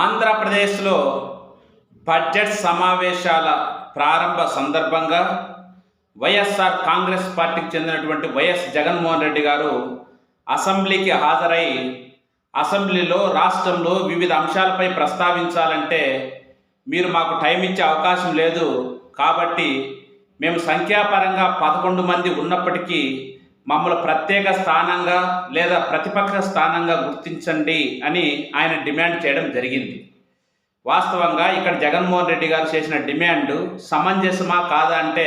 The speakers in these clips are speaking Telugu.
ఆంధ్రప్రదేశ్లో బడ్జెట్ సమావేశాల ప్రారంభ సందర్భంగా వైఎస్ఆర్ కాంగ్రెస్ పార్టీకి చెందినటువంటి వైఎస్ జగన్మోహన్ రెడ్డి గారు అసెంబ్లీకి హాజరై అసెంబ్లీలో రాష్ట్రంలో వివిధ అంశాలపై ప్రస్తావించాలంటే మీరు మాకు టైం ఇచ్చే అవకాశం లేదు, కాబట్టి మేము సంఖ్యాపరంగా 11 మంది ఉన్నప్పటికీ మమ్మల్ని ప్రత్యేక స్థానంగా లేదా ప్రతిపక్ష స్థానంగా గుర్తించండి అని ఆయన డిమాండ్ చేయడం జరిగింది. వాస్తవంగా ఇక్కడ జగన్మోహన్ రెడ్డి గారు చేసిన డిమాండ్ సమంజసమా కాదా అంటే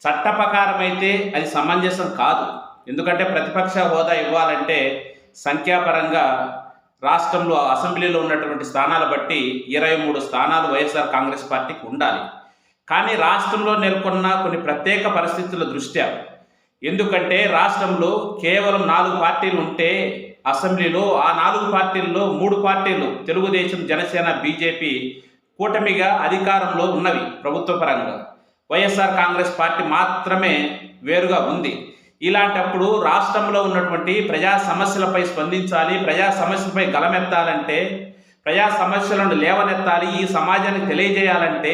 చట్ట ప్రకారం అయితే అది సమంజసం కాదు. ఎందుకంటే ప్రతిపక్ష హోదా ఇవ్వాలంటే సంఖ్యాపరంగా రాష్ట్రంలో అసెంబ్లీలో ఉన్నటువంటి స్థానాలు బట్టి 23 స్థానాలు వైఎస్ఆర్ కాంగ్రెస్ పార్టీకి ఉండాలి. కానీ రాష్ట్రంలో నెలకొన్న కొన్ని ప్రత్యేక పరిస్థితుల దృష్ట్యా, ఎందుకంటే రాష్ట్రంలో కేవలం 4 పార్టీలు ఉంటే అసెంబ్లీలో ఆ 4 పార్టీల్లో 3 పార్టీలు తెలుగుదేశం, జనసేన, బీజేపీ కూటమిగా అధికారంలో ఉన్నవి ప్రభుత్వ పరంగా. వైఎస్ఆర్ కాంగ్రెస్ పార్టీ మాత్రమే వేరుగా ఉంది. ఇలాంటప్పుడు రాష్ట్రంలో ఉన్నటువంటి ప్రజా సమస్యలపై స్పందించాలి, ప్రజా సమస్యలపై గలమెత్తాలంటే, ప్రజా సమస్యలను లేవనెత్తాలి, ఈ సమాజానికి తెలియజేయాలంటే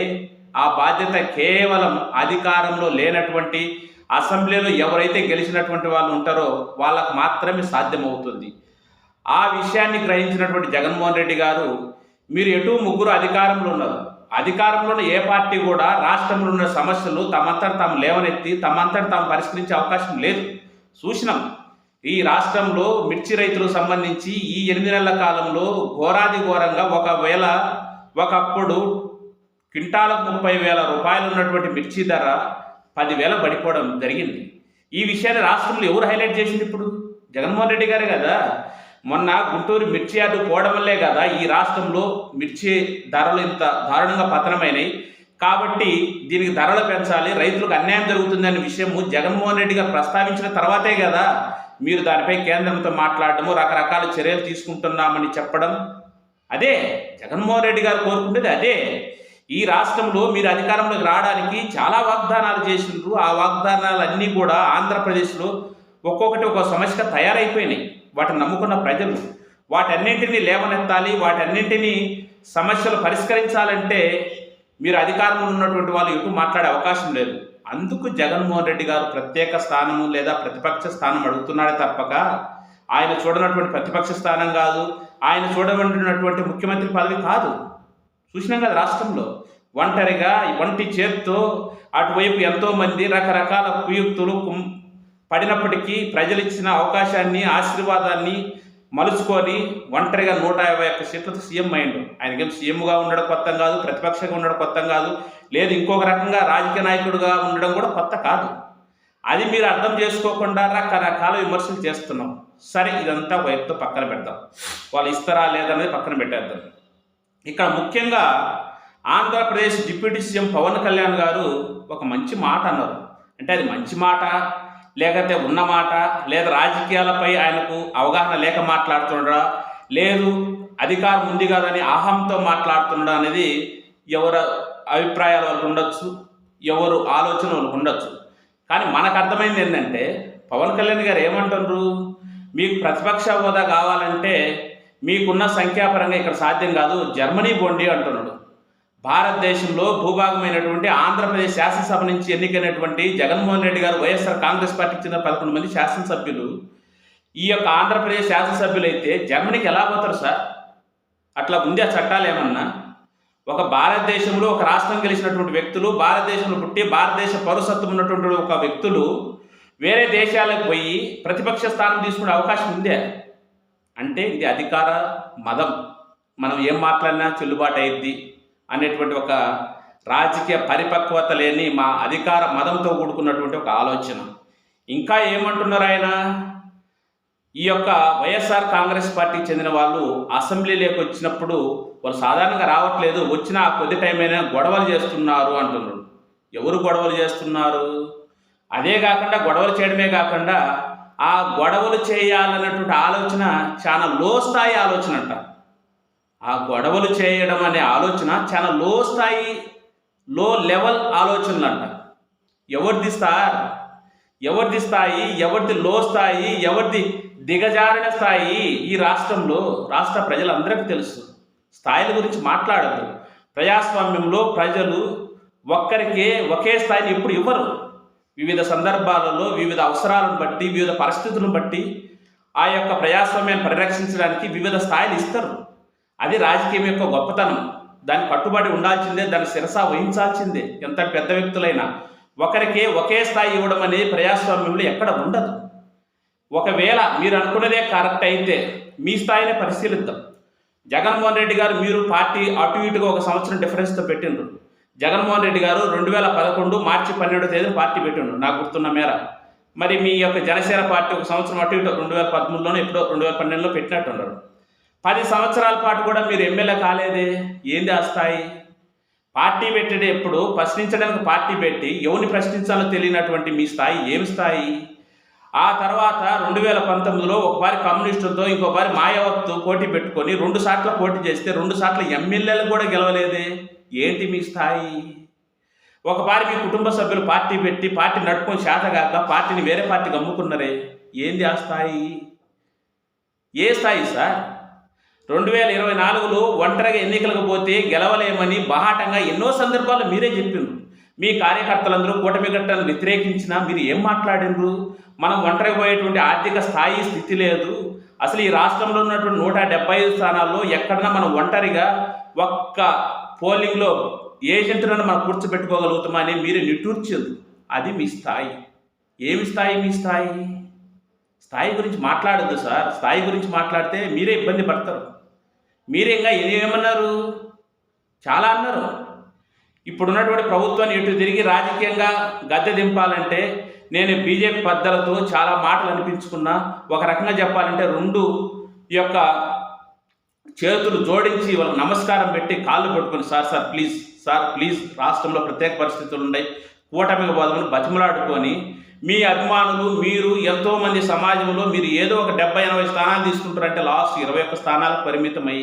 ఆ బాధ్యత కేవలం అధికారంలో లేనటువంటి అసెంబ్లీలో ఎవరైతే గెలిచినటువంటి వాళ్ళు ఉంటారో వాళ్ళకు మాత్రమే సాధ్యమవుతుంది. ఆ విషయాన్ని గ్రహించినటువంటి జగన్మోహన్ రెడ్డి గారు, మీరు ఎటు ముగ్గురు అధికారంలో ఉన్నారు, అధికారంలోని ఏ పార్టీ కూడా రాష్ట్రంలో ఉన్న సమస్యలు తమంతట తాము లేవనెత్తి తమంతట తాము పరిష్కరించే అవకాశం లేదు. చూసినాం, ఈ రాష్ట్రంలో మిర్చి రైతులకు సంబంధించి ఈ 8 నెలల కాలంలో ఘోరాది ఘోరంగా ఒకప్పుడు క్వింటాలకు 30,000 రూపాయలు ఉన్నటువంటి మిర్చి ధర 10,000 పడిపోవడం జరిగింది. ఈ విషయాన్ని రాష్ట్రంలో ఎవరు హైలైట్ చేసింది? ఇప్పుడు జగన్మోహన్ రెడ్డి గారే కదా. మొన్న గుంటూరు మిర్చి యార్డు పోవడం వల్లే కదా ఈ రాష్ట్రంలో మిర్చి ధరలు ఇంత దారుణంగా పతనమైనవి. కాబట్టి దీనికి ధరలు పెంచాలి, రైతులకు అన్యాయం జరుగుతుందనే విషయము జగన్మోహన్ రెడ్డి గారు ప్రస్తావించిన తర్వాతే కదా మీరు దానిపై కేంద్రంతో మాట్లాడడము, రకరకాల చర్యలు తీసుకుంటున్నామని చెప్పడం. అదే జగన్మోహన్ రెడ్డి గారు కోరుకుంటేది అదే. ఈ రాష్ట్రంలో మీరు అధికారంలోకి రావడానికి చాలా వాగ్దానాలు చేసిండ్రు. ఆ వాగ్దానాలన్నీ కూడా ఆంధ్రప్రదేశ్లో ఒక్కొక్కటి ఒక సమస్యగా తయారైపోయినాయి. వాటిని నమ్ముకున్న ప్రజలు వాటన్నింటినీ లేవనెత్తాలి, వాటన్నింటినీ సమస్యలు పరిష్కరించాలంటే మీరు అధికారంలో ఉన్నటువంటి వాళ్ళు ఎటు మాట్లాడే అవకాశం లేదు. అందుకు జగన్మోహన్ రెడ్డి గారు ప్రత్యేక స్థానము లేదా ప్రతిపక్ష స్థానం అడుగుతున్నాడే తప్పక ఆయన చూడనటువంటి ప్రతిపక్ష స్థానం కాదు, ఆయన చూడబడినటువంటి ముఖ్యమంత్రి పదవి కాదు. చూసినాం కదా రాష్ట్రంలో ఒంటరిగా ఒంటి చేత్తో అటువైపు ఎంతోమంది రకరకాల కుయుక్తులు పడినప్పటికీ ప్రజలు ఇచ్చిన అవకాశాన్ని, ఆశీర్వాదాన్ని మలుచుకొని ఒంటరిగా 151 సీట్లతో సీఎం అయ్యిండు. ఆయనకేం సీఎంగా ఉండడం కొత్త కాదు, ప్రతిపక్షంగా ఉండడం కొత్త కాదు, లేదు ఇంకొక రకంగా రాజకీయ నాయకుడిగా ఉండడం కూడా కొత్త కాదు. అది మీరు అర్థం చేసుకోకుండా రకరకాల విమర్శలు చేస్తున్నాం. సరే, ఇదంతా వైపుతో పక్కన పెడతాం, వాళ్ళు ఇస్తారా లేదనేది పక్కన పెట్టేద్దాం. ఇక్కడ ముఖ్యంగా ఆంధ్రప్రదేశ్ డిప్యూటీ సీఎం పవన్ కళ్యాణ్ గారు ఒక మంచి మాట అన్నారు. అంటే అది మంచి మాట లేకపోతే ఉన్న మాట, లేదా రాజకీయాలపై ఆయనకు అవగాహన లేక మాట్లాడుతున్నాడా, లేదు అధికారం ఉంది కదని అహంతో మాట్లాడుతున్నాడా అనేది ఎవరు అభిప్రాయాలు వాళ్ళకు ఉండొచ్చు, ఎవరు ఆలోచన వాళ్ళకు ఉండొచ్చు. కానీ మనకు అర్థమైంది ఏంటంటే పవన్ కళ్యాణ్ గారు ఏమంటున్నారు, మీకు ప్రతిపక్ష హోదా కావాలంటే మీకున్న సంఖ్యాపరంగా ఇక్కడ సాధ్యం కాదు, జర్మనీ బొండి అంటున్నాడు. భారతదేశంలో భూభాగమైనటువంటి ఆంధ్రప్రదేశ్ శాసనసభ నుంచి ఎన్నికైనటువంటి జగన్మోహన్ రెడ్డి గారు వైఎస్ఆర్ కాంగ్రెస్ పార్టీకి చెందిన 11 మంది శాసనసభ్యులు ఈ యొక్క ఆంధ్రప్రదేశ్ శాసనసభ్యులు అయితే జర్మనీకి ఎలా పోతారు సార్? అట్లా ఉంది ఆ చట్టాలు ఏమన్నా? ఒక భారతదేశంలో ఒక రాష్ట్రం గెలిచినటువంటి వ్యక్తులు, భారతదేశంలో పుట్టి భారతదేశ పౌరసత్వం ఉన్నటువంటి ఒక వ్యక్తులు వేరే దేశాలకు పోయి ప్రతిపక్ష స్థానం తీసుకునే అవకాశం ఉందే? అంటే ఇది అధికార మదం, మనం ఏం మాట్లాడినా చెల్లుబాటు అయ్యిద్ది అనేటువంటి ఒక రాజకీయ పరిపక్వత లేని మా అధికార మదంతో కూడుకున్నటువంటి ఒక ఆలోచన. ఇంకా ఏమంటున్నారు ఆయన, ఈ యొక్క వైఎస్ఆర్ కాంగ్రెస్ పార్టీకి చెందిన వాళ్ళు అసెంబ్లీలోకి వచ్చినప్పుడు వాళ్ళు సాధారణంగా రావట్లేదు, వచ్చిన ఆ కొద్ది టైం అయినా గొడవలు చేస్తున్నారు అంటున్నారు. ఎవరు గొడవలు చేస్తున్నారు? అదే కాకుండా గొడవలు చేయడమే కాకుండా ఆ గొడవలు చేయాలన్నటువంటి ఆలోచన చాలా లో స్థాయి ఆలోచన అంట. ఆ గొడవలు చేయడం అనే ఆలోచన చాలా లో స్థాయి, లో లెవెల్ ఆలోచనలు అంట. ఎవరిది సార్? ఎవరిది స్థాయి, ఎవరిది లో స్థాయి, ఎవరిది దిగజారిన స్థాయి ఈ రాష్ట్రంలో రాష్ట్ర ప్రజలందరికీ తెలుసు. స్థాయిల గురించి మాట్లాడద్దు. ప్రజాస్వామ్యంలో ప్రజలు ఒకే స్థాయిని ఎప్పుడు ఇవ్వరు. వివిధ సందర్భాలలో వివిధ అవసరాలను బట్టి వివిధ పరిస్థితులను బట్టి ఆ యొక్క ప్రజాస్వామ్యాన్ని పరిరక్షించడానికి వివిధ స్థాయిలు ఇస్తారు. అది రాజకీయం యొక్క గొప్పతనం. దానికి కట్టుబడి ఉండాల్సిందే, దాన్ని శిరసా వహించాల్సిందే. ఎంత పెద్ద వ్యక్తులైనా ఒకరికే ఒకే స్థాయి ఇవ్వడం అనేది ప్రజాస్వామ్యంలో ఎక్కడ ఉండదు. ఒకవేళ మీరు అనుకున్నదే కరెక్ట్ అయితే మీ స్థాయిని పరిశీలిద్దాం. జగన్మోహన్ రెడ్డి గారు మీరు పార్టీ అటు ఇటుగా 1 సంవత్సరం డిఫరెన్స్తో పెట్టిండ్రు. జగన్మోహన్ రెడ్డి గారు 2011 మార్చి 12వ తేదీన పార్టీ పెట్టిండ్రు నాకు గుర్తున్న మేర. మరి మీ యొక్క జనసేన పార్టీ 1 సంవత్సరం అటు ఇటు 2013లోనే ఎప్పుడో 2012లో పెట్టినట్టున్నారు. 10 సంవత్సరాల పాటు కూడా మీరు ఎమ్మెల్యే కాలేదే. ఏంది ఆ స్థాయి? పార్టీ పెట్టేది ఎప్పుడు ప్రశ్నించడానికి పార్టీ పెట్టి ఎవరిని ప్రశ్నించాలో తెలియనటువంటి మీ స్థాయి ఏమి స్థాయి? ఆ తర్వాత 2019లో ఒకసారి కమ్యూనిస్టులతో ఇంకోసారి మాయావతితో పోటీ పెట్టుకొని 2 సార్లు పోటీ చేస్తే 2 సార్లు ఎమ్మెల్యేలు కూడా గెలవలేదే. ఏంటి మీ స్థాయి? ఒకసారి మీ కుటుంబ సభ్యులు పార్టీ పెట్టి పార్టీ నడుపుకొని చేతగాక పార్టీని వేరే పార్టీకి అమ్ముకున్నారే. ఏంది ఆ స్థాయి? ఏ స్థాయి సార్? 2024లో ఒంటరిగా ఎన్నికలకు పోతే గెలవలేమని బహాటంగా ఎన్నో సందర్భాల్లో మీరే చెప్పిండ్రు. మీ కార్యకర్తలందరూ కూటమి గట్టను వ్యతిరేకించినా మీరు ఏం మాట్లాడిండ్రు? మనం ఒంటరికి పోయేటువంటి ఆర్థిక స్థితి లేదు. అసలు ఈ రాష్ట్రంలో ఉన్నటువంటి 175 స్థానాల్లో ఎక్కడన్నా మనం ఒంటరిగా ఒక్క పోలింగ్లో ఏజెంట్లను మనం కూర్చోబెట్టుకోగలుగుతామని మీరు నిట్టూర్చింది. అది మీ స్థాయి. ఏమి స్థాయి మీ స్థాయి? స్థాయి గురించి మాట్లాడద్దు సార్. స్థాయి గురించి మాట్లాడితే మీరే ఇబ్బంది పడతారు. మీరే ఇంకా ఏమన్నారు? చాలా అన్నారు. ఇప్పుడున్నటువంటి ప్రభుత్వాన్ని ఎటు తిరిగి రాజకీయంగా గద్దె దింపాలంటే నేను బీజేపీ పెద్దలతో చాలా మాటలు అనిపించుకున్నా. ఒక రకంగా చెప్పాలంటే 2 యొక్క చేతులు జోడించి వాళ్ళకి నమస్కారం పెట్టి కాళ్ళు పట్టుకొని సార్ ప్లీజ్ రాష్ట్రంలో ప్రత్యేక పరిస్థితులు ఉన్నాయి, కూటమికి పోదామని బతిమలాడుకొని మీ అభిమానులు మీరు ఎంతోమంది సమాజంలో మీరు ఏదో ఒక 70-80 స్థానాలు తీసుకుంటారంటే లాస్ట్ 21 స్థానాలకు పరిమితమై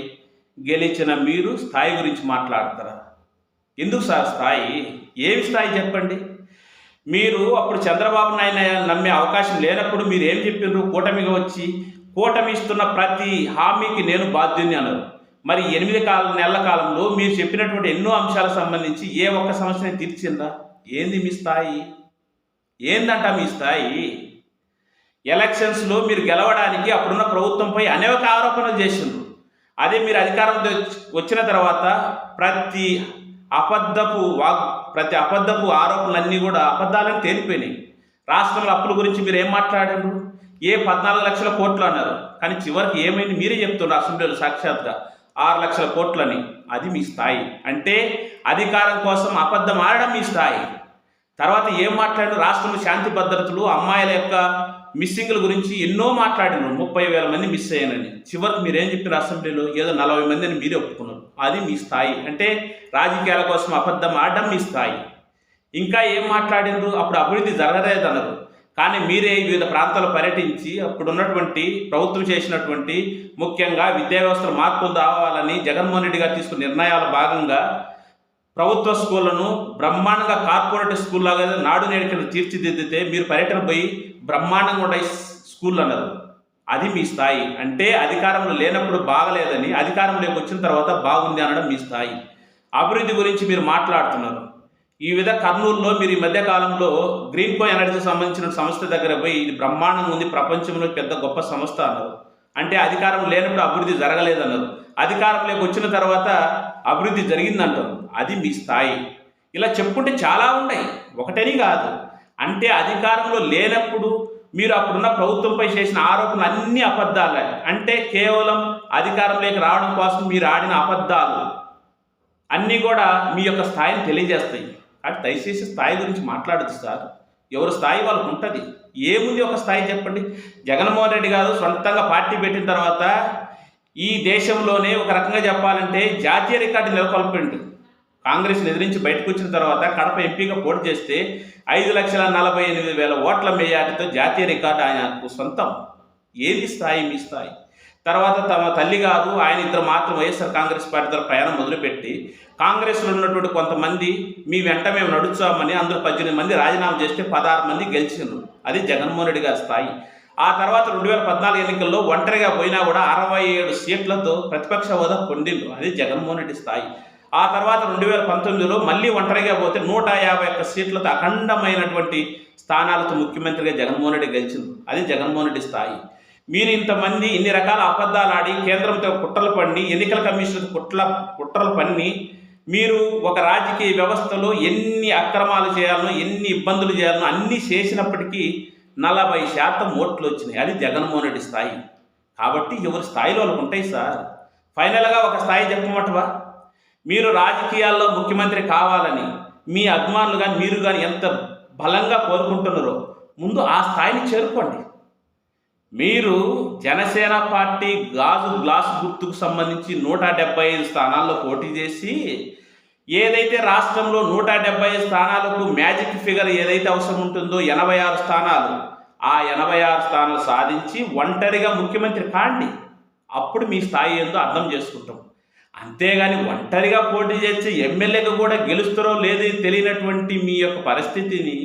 గెలిచిన మీరు స్థాయి గురించి మాట్లాడతారా? ఎందుకు సార్ స్థాయి? ఏమి స్థాయి చెప్పండి? మీరు అప్పుడు చంద్రబాబు నాయుడు నమ్మే అవకాశం లేనప్పుడు మీరు ఏం చెప్పిండ్రు? కూటమిగా వచ్చి కూటమి ఇస్తున్న ప్రతి హామీకి నేను బాధ్యుని అన్నారు. మరి 8 నెలల కాలంలో మీరు చెప్పినటువంటి ఎన్నో అంశాలకు సంబంధించి ఏ ఒక్క సమస్యని తీర్చిందా? ఏంది మీ స్థాయి? ఏందంట మీ స్థాయి? ఎలక్షన్స్లో మీరు గెలవడానికి అప్పుడున్న ప్రభుత్వంపై అనేక ఆరోపణలు చేసిండ్రు. అదే మీరు అధికారం వచ్చిన తర్వాత ప్రతి అబద్ధపు ఆరోపణలన్నీ కూడా అబద్ధాలని తేలిపోయినాయి. రాష్ట్రంలో అప్పుల గురించి మీరు ఏం మాట్లాడారు? 14 లక్షల కోట్లు అన్నారు. కానీ చివరికి ఏమైంది మీరే చెప్తున్నారు అసెంబ్లీలో సాక్షాత్గా 6 లక్షల కోట్లని. అది మీ స్థాయి. అంటే అధికారం కోసం అబద్ధం ఆడడం మీ స్థాయి. తర్వాత ఏం మాట్లాడారు? రాష్ట్రంలో శాంతి భద్రతలు, అమ్మాయిల యొక్క మిస్సింగ్ల గురించి ఎన్నో మాట్లాడినారు. 30,000 మంది మిస్ అయ్యానని. చివరికి మీరేం చెప్పారు అసెంబ్లీలో? ఏదో 40 మందిని మీరే ఒప్పుకున్నారు. అది మీ స్థాయి. అంటే రాజకీయాల కోసం అబద్ధం ఆడడం మీ స్థాయి. ఇంకా ఏం మాట్లాడినారు? అప్పుడు అభివృద్ధి జరగలేదన్నారు. కానీ మీరే వివిధ ప్రాంతాలు పర్యటించి అప్పుడున్నటువంటి ప్రభుత్వం చేసినటువంటి ముఖ్యంగా విద్యా వ్యవస్థలో మార్పులు రావాలని జగన్మోహన్ రెడ్డి గారు తీసుకున్న నిర్ణయాల భాగంగా ప్రభుత్వ స్కూళ్లను బ్రహ్మాండంగా కార్పొరేట్ స్కూల్ లాగా నాడు నేడు కింద తీర్చిదిద్దితే మీరు పర్యటన పోయి బ్రహ్మాండంగా ఉండే స్కూల్ అన్నారు. అది మీ స్థాయి. అంటే అధికారంలో లేనప్పుడు బాగలేదని అధికారంలోకి వచ్చిన తర్వాత బాగుంది అనడం మీ స్థాయి. అభివృద్ధి గురించి మీరు మాట్లాడుతున్నారు. ఈ విధంగా కర్నూలులో మీరు ఈ మధ్యకాలంలో గ్రీన్ కో ఎనర్జీ సంబంధించిన సంస్థ దగ్గర పోయి ఇది బ్రహ్మాండంగా ఉంది, ప్రపంచంలో పెద్ద గొప్ప సంస్థ అన్నారు. అంటే అధికారం లేనప్పుడు అభివృద్ధి జరగలేదన్నారు. అధికారంలోకి వచ్చిన తర్వాత అభివృద్ధి జరిగిందంటారు. అది మీ స్థాయి. ఇలా చెప్పుకుంటే చాలా ఉన్నాయి, ఒకటని కాదు. అంటే అధికారంలో లేనప్పుడు మీరు అప్పుడున్న ప్రభుత్వంపై చేసిన ఆరోపణలు అన్ని అబద్ధాలే. అంటే కేవలం అధికారంలోకి రావడం కోసం మీరు ఆడిన అబద్ధాలు అన్నీ కూడా మీ యొక్క స్థాయిని తెలియజేస్తాయి. కాబట్టి దయచేసి స్థాయి గురించి మాట్లాడదు సార్. ఎవరి స్థాయి వాళ్ళకు ఉంటుంది. ఏముంది ఒక స్థాయి చెప్పండి? జగన్మోహన్ రెడ్డి గారు సొంతంగా పార్టీ పెట్టిన తర్వాత ఈ దేశంలోనే ఒక రకంగా చెప్పాలంటే జాతీయ రికార్డు నెలకొల్పిండు. కాంగ్రెస్ని ఎదిరించి బయటకు వచ్చిన తర్వాత కడప ఎంపీగా పోటీ చేస్తే 5,48,000 ఓట్ల మెజార్టీతో జాతీయ రికార్డు ఆయనకు సొంతం. ఏది స్థాయి? మీ స్థాయి. తర్వాత తమ తల్లి గారు ఆయన ఇద్దరు మాత్రం వైఎస్ఆర్ కాంగ్రెస్ పార్టీ ద్వారా ప్రయాణం మొదలుపెట్టి కాంగ్రెస్లో ఉన్నటువంటి కొంతమంది మీ వెంట మేము నడుచామని అందులో 18 మంది రాజీనామా చేస్తే 16 మంది గెలిచిండ్రు. అది జగన్మోహన్ రెడ్డి గారి స్థాయి. ఆ తర్వాత 2014 ఎన్నికల్లో ఒంటరిగా పోయినా కూడా 67 సీట్లతో ప్రతిపక్ష హోదా పొందిండు. అది జగన్మోహన్ రెడ్డి స్థాయి. ఆ తర్వాత 2019లో మళ్ళీ ఒంటరిగా పోతే 151 సీట్లతో అఖండమైనటువంటి స్థానాలతో ముఖ్యమంత్రిగా జగన్మోహన్ రెడ్డి గెలిచింది. అది జగన్మోహన్ రెడ్డి స్థాయి. మీరు ఇంతమంది ఇన్ని రకాల అబద్ధాలు ఆడి కేంద్రంతో కుట్రలు పన్ని ఎన్నికల కమిషన్ కుట్రలు పన్ని మీరు ఒక రాజకీయ వ్యవస్థలో ఎన్ని అక్రమాలు చేయాలనో ఎన్ని ఇబ్బందులు చేయాలనో అన్నీ చేసినప్పటికీ 40% ఓట్లు వచ్చినాయి. అది జగన్మోహన్ రెడ్డి స్థాయి. కాబట్టి ఎవరి స్థాయిలో వాళ్ళకు ఉంటాయి సార్. ఫైనల్గా ఒక స్థాయి చెప్పమంటవా? మీరు రాజకీయాల్లో ముఖ్యమంత్రి కావాలని మీ అభిమానులు కానీ మీరు కానీ ఎంత బలంగా కోరుకుంటున్నారో ముందు ఆ స్థాయిని చేరుకోండి. మీరు జనసేన పార్టీ గ్లాసు గుర్తుకు సంబంధించి 175 స్థానాల్లో పోటీ చేసి ఏదైతే రాష్ట్రంలో 175 స్థానాలకు మ్యాజిక్ ఫిగర్ ఏదైతే అవసరం ఉంటుందో 86 స్థానాలు, ఆ 86 స్థానాలు సాధించి ఒంటరిగా ముఖ్యమంత్రి కాండి. అప్పుడు మీ స్థాయి ఏందో అర్థం చేసుకుంటాం. అంతేగాని ఒంటరిగా పోటీ చేసి ఎమ్మెల్యేగా కూడా గెలుస్తారో లేదో తెలియనటువంటి మీ యొక్క పరిస్థితిని,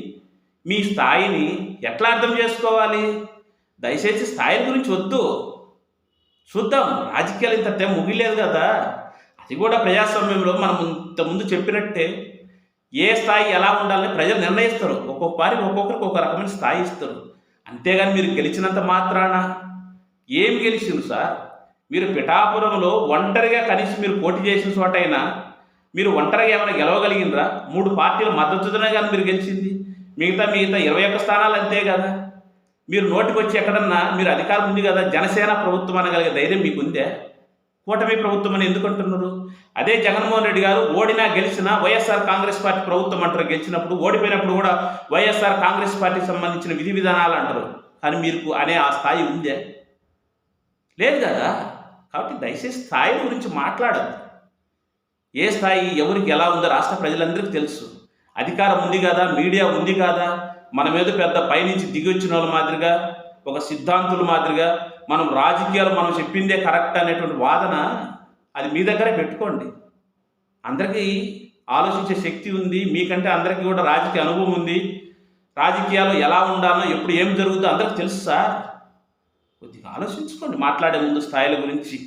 మీ స్థాయిని ఎట్లా అర్థం చేసుకోవాలి? దయచేసి స్థాయి గురించి వద్దు. చూద్దాం, రాజకీయాలు ఇంత ముగిలేదు కదా. అది కూడా ప్రజాస్వామ్యంలో మనం ఇంతకుముందు చెప్పినట్టే ఏ స్థాయి ఎలా ఉండాలని ప్రజలు నిర్ణయిస్తారు. ఒక్కొక్కరికి ఒక రకమైన స్థాయి ఇస్తారు. అంతేగాని మీరు గెలిచినంత మాత్రాన ఏమి గెలిచింది సార్? మీరు పిఠాపురంలో ఒంటరిగా కనీసం మీరు పోటీ చేసిన చోటైనా మీరు ఒంటరిగా ఏమైనా గెలవగలిగినరా? 3 పార్టీల మద్దతుతోనే కానీ మీరు గెలిచింది. మిగతా 21 స్థానాలు అంతే కదా. మీరు నోటికి వచ్చి ఎక్కడన్నా మీరు అధికారం ఉంది కదా, జనసేన ప్రభుత్వం అనగలిగే ధైర్యం మీకు ఉందే? కూటమి ప్రభుత్వం అని ఎందుకు అంటున్నారు? అదే జగన్మోహన్ రెడ్డి గారు ఓడినా గెలిచినా వైఎస్ఆర్ కాంగ్రెస్ పార్టీ ప్రభుత్వం అంటారు. గెలిచినప్పుడు ఓడిపోయినప్పుడు కూడా వైఎస్ఆర్ కాంగ్రెస్ పార్టీకి సంబంధించిన విధి విధానాలు అంటారు. కానీ మీరు అనే ఆ స్థాయి ఉందే? లేదు కదా. కాబట్టి దయచేసి స్థాయి గురించి మాట్లాడదు. ఏ స్థాయి ఎవరికి ఎలా ఉందో రాష్ట్ర ప్రజలందరికీ తెలుసు. అధికారం ఉంది కదా, మీడియా ఉంది కదా, మన మీద పెద్ద పైనుంచి దిగి వచ్చిన వాళ్ళ మాదిరిగా, ఒక సిద్ధాంతుల మాదిరిగా మనం రాజకీయాలు మనం చెప్పిందే కరెక్ట్ అనేటువంటి వాదన అది మీ దగ్గరే పెట్టుకోండి. అందరికీ ఆలోచించే శక్తి ఉంది. మీకంటే అందరికీ కూడా రాజకీయ అనుభవం ఉంది. రాజకీయాలు ఎలా ఉండాలో ఎప్పుడు ఏం జరుగుతుందో అందరికీ తెలుసు సార్. కొద్దిగా ఆలోచించుకోండి మాట్లాడే ముందు స్థాయిల గురించి.